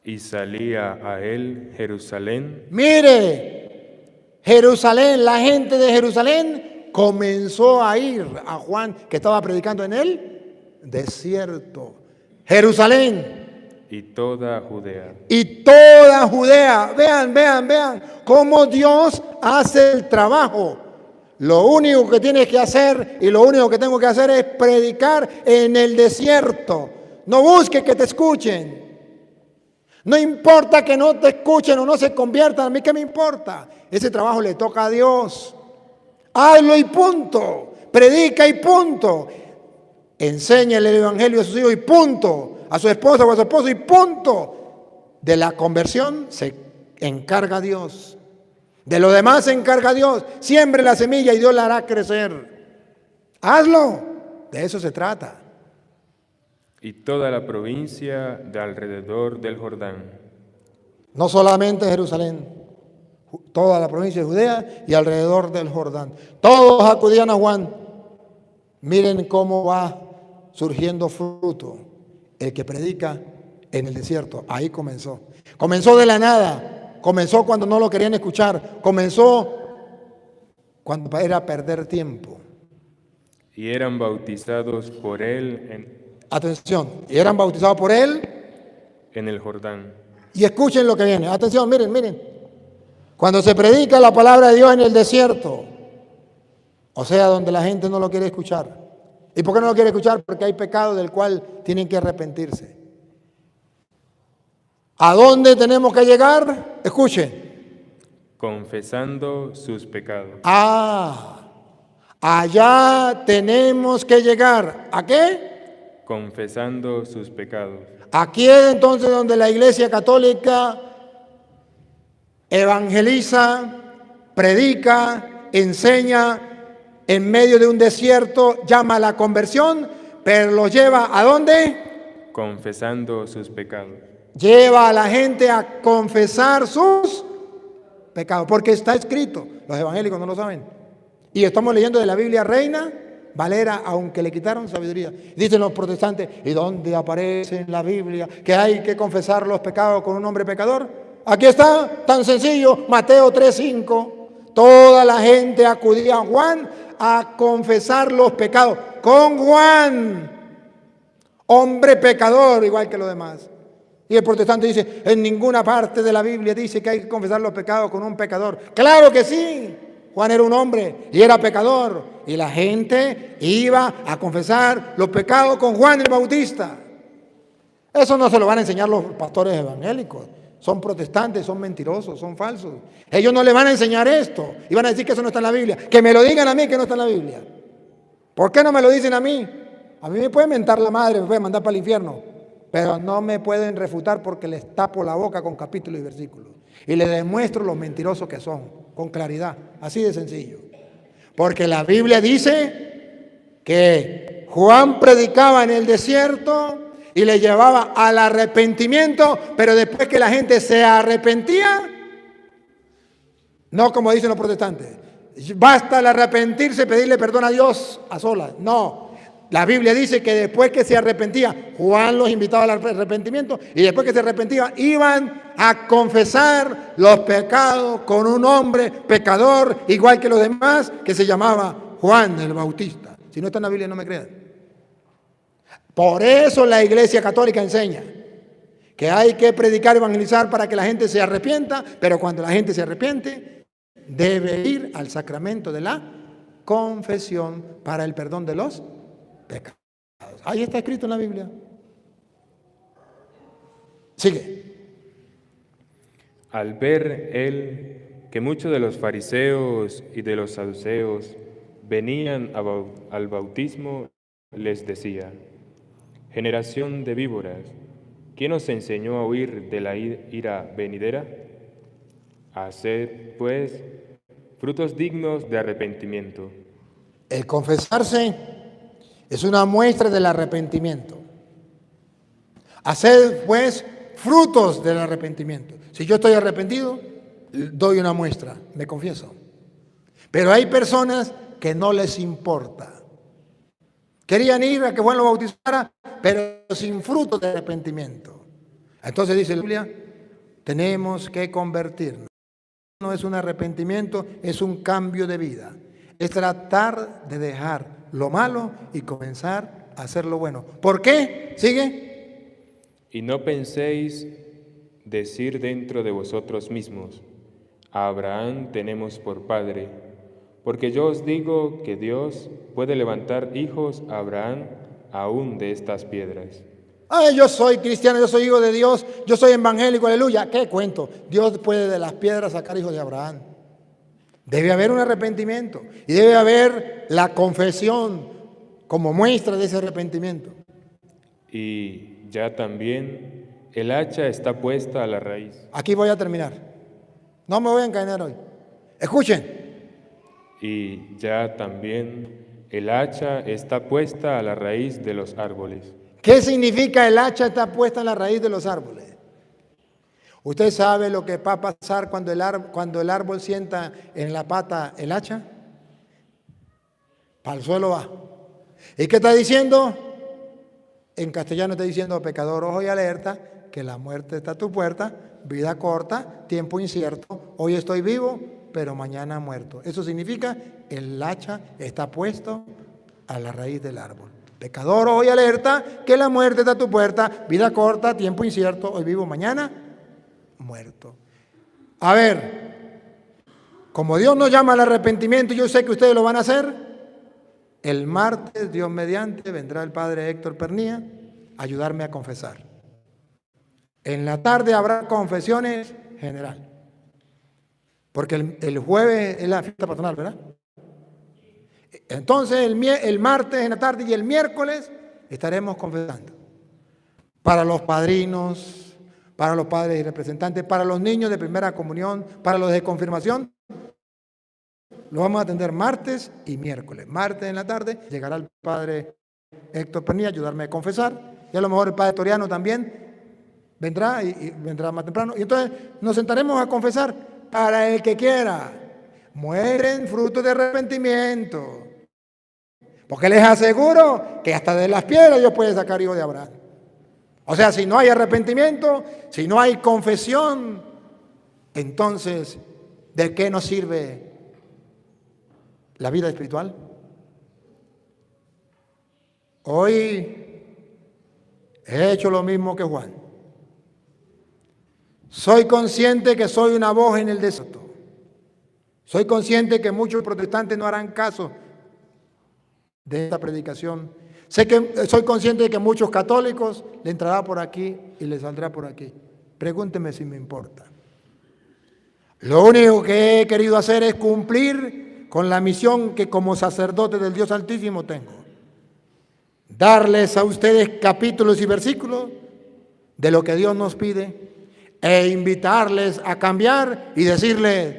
Y salía a él Jerusalén. Mire, Jerusalén, la gente de Jerusalén comenzó a ir a Juan, que estaba predicando en el desierto. Jerusalén. Y toda Judea. Y toda Judea. Vean cómo Dios hace el trabajo. Lo único que tienes que hacer y lo único que tengo que hacer es predicar en el desierto. No busques que te escuchen. No importa que no te escuchen o no se conviertan. A mí qué me importa. Ese trabajo le toca a Dios. Hazlo y punto. Predica y punto. Enséñale el evangelio a sus hijos y punto. A su esposa o a su esposo y punto. De la conversión se encarga Dios. De lo demás se encarga Dios. Siembre la semilla y Dios la hará crecer. Hazlo. De eso se trata. Y toda la provincia de alrededor del Jordán. No solamente Jerusalén, toda la provincia de Judea y alrededor del Jordán. Todos acudían a Juan. Miren cómo va surgiendo fruto. El que predica en el desierto, ahí comenzó. Comenzó de la nada, comenzó cuando no lo querían escuchar, comenzó cuando era perder tiempo. Y eran bautizados por él Atención, y eran bautizados por él en el Jordán. Y escuchen lo que viene. Atención, miren. Cuando se predica la palabra de Dios en el desierto, o sea, donde la gente no lo quiere escuchar. ¿Y por qué no lo quiere escuchar? Porque hay pecado del cual tienen que arrepentirse. ¿A dónde tenemos que llegar? Escuchen. Confesando sus pecados. Allá tenemos que llegar. ¿A qué? Confesando sus pecados. Aquí es entonces donde la Iglesia Católica evangeliza, predica, enseña, en medio de un desierto, llama a la conversión, pero los lleva ¿a dónde? Confesando sus pecados. Lleva a la gente a confesar sus pecados, porque está escrito. Los evangélicos no lo saben. Y estamos leyendo de la Biblia Reina Valera, aunque le quitaron sabiduría. Dicen los protestantes, ¿y dónde aparece en la Biblia que hay que confesar los pecados con un hombre pecador? Aquí está, tan sencillo, Mateo 3:5. Toda la gente acudía a Juan a confesar los pecados. Con Juan, hombre pecador, igual que los demás. Y el protestante dice, en ninguna parte de la Biblia dice que hay que confesar los pecados con un pecador. ¡Claro que sí! Juan era un hombre y era pecador. Y la gente iba a confesar los pecados con Juan el Bautista. Eso no se lo van a enseñar los pastores evangélicos. Son protestantes, son mentirosos, son falsos. Ellos no le van a enseñar esto. Y van a decir que eso no está en la Biblia. Que me lo digan a mí que no está en la Biblia. ¿Por qué no me lo dicen a mí? A mí me puede mentar la madre, me puede mandar para el infierno. pero no me pueden refutar porque les tapo la boca con capítulos y versículos. Y les demuestro los mentirosos que son, con claridad, así de sencillo. Porque la Biblia dice que Juan predicaba en el desierto y le llevaba al arrepentimiento, pero después que la gente se arrepentía, no como dicen los protestantes, basta el arrepentirse, pedirle perdón a Dios a solas. No, la Biblia dice que después que se arrepentía, Juan los invitaba al arrepentimiento y después que se arrepentían, iban a confesar los pecados con un hombre pecador, igual que los demás, que se llamaba Juan el Bautista. Si no está en la Biblia, no me crean. Por eso la Iglesia Católica enseña que hay que predicar y evangelizar para que la gente se arrepienta, pero cuando la gente se arrepiente, debe ir al sacramento de la confesión para el perdón de los pecados. Ahí está escrito en la Biblia. Sigue. Al ver él que muchos de los fariseos y de los saduceos venían al bautismo, les decía: generación de víboras, ¿quién os enseñó a huir de la ira venidera? Haced, pues, frutos dignos de arrepentimiento. El confesarse es una muestra del arrepentimiento. Haced, pues, frutos del arrepentimiento. Si yo estoy arrepentido, doy una muestra, me confieso. Pero hay personas que no les importa. Querían ir a que Juan lo bautizara, pero sin fruto de arrepentimiento. Entonces dice la Biblia, tenemos que convertirnos. No es un arrepentimiento, es un cambio de vida. Es tratar de dejar lo malo y comenzar a hacer lo bueno. ¿Por qué? ¿Sigue? Y no penséis decir dentro de vosotros mismos: a Abraham tenemos por padre, porque yo os digo que Dios puede levantar hijos a Abraham aún de estas piedras. Ay, yo soy cristiano, yo soy hijo de Dios, yo soy evangélico, aleluya. ¿Qué cuento? Dios puede de las piedras sacar hijos de Abraham. Debe haber un arrepentimiento y debe haber la confesión como muestra de ese arrepentimiento. Y ya también el hacha está puesta a la raíz. Aquí voy a terminar. No me voy a encadenar hoy. Escuchen. Y ya también el hacha está puesta a la raíz de los árboles. ¿Qué significa el hacha está puesta en la raíz de los árboles? ¿Usted sabe lo que va a pasar cuando el árbol sienta en la pata el hacha? Para el suelo va. ¿Y qué está diciendo? En castellano está diciendo: pecador, ojo y alerta, que la muerte está a tu puerta, vida corta, tiempo incierto, hoy estoy vivo, pero mañana muerto. Eso significa el hacha está puesto a la raíz del árbol. Pecador, ojo y alerta, que la muerte está a tu puerta, vida corta, tiempo incierto, hoy vivo, mañana muerto. A ver, como Dios nos llama al arrepentimiento, yo sé que ustedes lo van a hacer. El martes, Dios mediante, vendrá el padre Héctor Pernía a ayudarme a confesar. En la tarde habrá confesiones general, porque el jueves es la fiesta patronal, ¿verdad? Entonces el martes en la tarde y el miércoles estaremos confesando. Para los padrinos, para los padres y representantes, para los niños de primera comunión, para los de confirmación, lo vamos a atender martes y miércoles. Martes en la tarde llegará el padre Héctor Pernía a ayudarme a confesar, y a lo mejor el padre Toriano también vendrá y vendrá más temprano. Y entonces nos sentaremos a confesar para el que quiera. Mueren frutos de arrepentimiento. Porque les aseguro que hasta de las piedras Dios puede sacar hijos de Abraham. O sea, si no hay arrepentimiento, si no hay confesión, entonces, ¿de qué nos sirve la vida espiritual? Hoy he hecho lo mismo que Juan. Soy consciente que soy una voz en el desierto. Soy consciente que muchos protestantes no harán caso de esta predicación. Soy consciente de que muchos católicos le entrará por aquí y le saldrá por aquí. Pregúnteme si me importa. Lo único que he querido hacer es cumplir con la misión que como sacerdote del Dios Altísimo tengo. Darles a ustedes capítulos y versículos de lo que Dios nos pide e invitarles a cambiar y decirle: